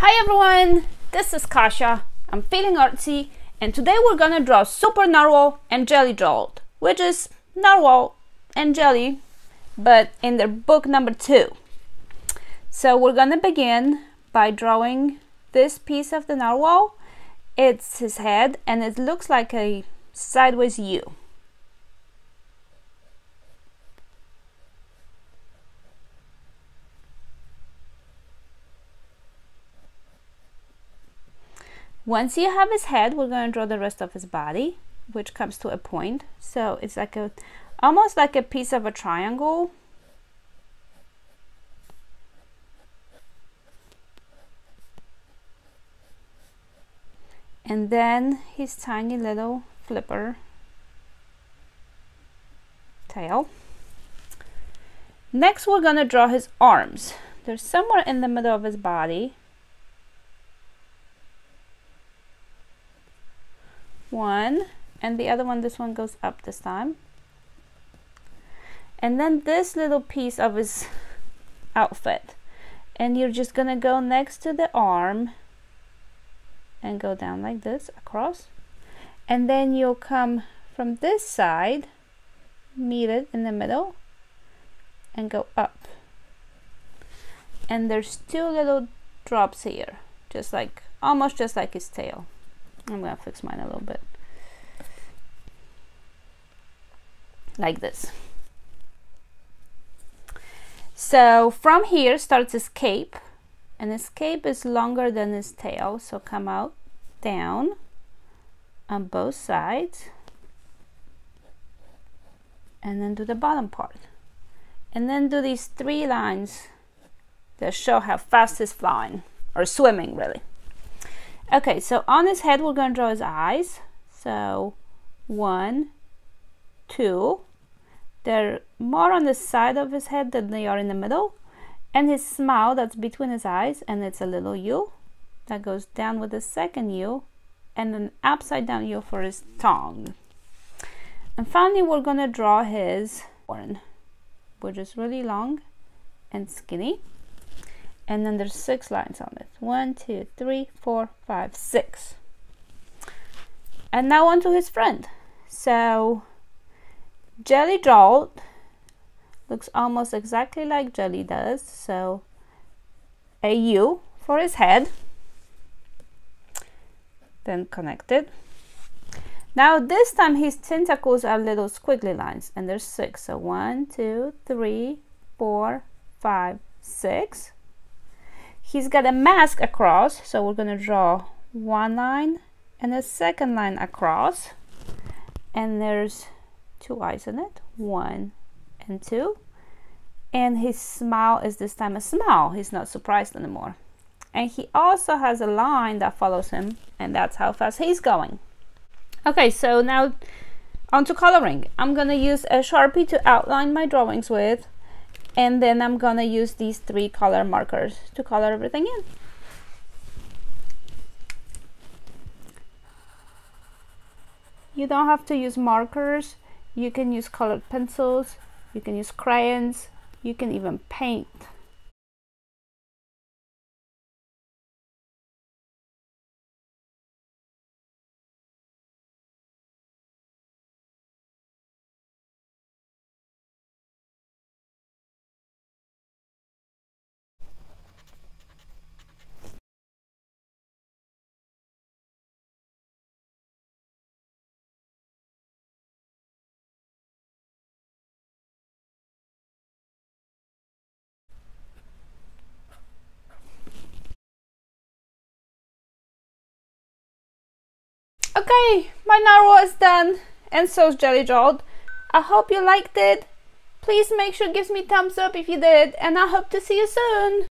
Hi everyone, this is Kasia. I'm feeling artsy and today we're gonna draw Super Narwhal and Jelly Jolt, which is Narwhal and Jelly, but in their book number 2. So we're gonna begin by drawing this piece of the narwhal. It's his head and it looks like a sideways U. Once you have his head, we're going to draw the rest of his body, which comes to a point. So it's like almost like a piece of a triangle. And then his tiny little flipper tail. Next, we're going to draw his arms. They're somewhere in the middle of his body. One, and the other one, this one goes up this time. And then this little piece of his outfit, and you're just gonna go next to the arm and go down like this across, and then you'll come from this side, meet it in the middle, and go up. And there's two little drops here, just like almost just like his tail. I'm gonna fix mine a little bit like this. So from here starts his cape, and his cape is longer than his tail, so come out down on both sides and then do the bottom part, and then do these 3 lines that show how fast he's flying or swimming really. Okay, so on his head we're going to draw his eyes. So 1, 2. They're more on the side of his head than they are in the middle. And his smile, that's between his eyes, and it's a little U that goes down with the second U, and an upside down U for his tongue. And finally we're going to draw his horn, which is really long and skinny. And then there's 6 lines on it. 1, 2, 3, 4, 5, 6. And now on to his friend. So Jelly Jolt looks almost exactly like Jelly does. So a U for his head, then connected. Now this time his tentacles are little squiggly lines, and there's 6. So 1, 2, 3, 4, 5, 6. He's got a mask across, so we're going to draw 1 line and a second line across, and there's 2 eyes in it, 1 and 2, and his smile is this time a smile. He's not surprised anymore, and he also has a line that follows him, and that's how fast he's going. Okay, so now on to coloring. I'm going to use a Sharpie to outline my drawings with, and then I'm gonna use these 3 color markers to color everything in. You don't have to use markers. You can use colored pencils, you can use crayons, you can even paint. Okay, my narwhal is done, and so is Jelly Jolt. I hope you liked it. Please make sure it gives me thumbs up if you did, and I hope to see you soon.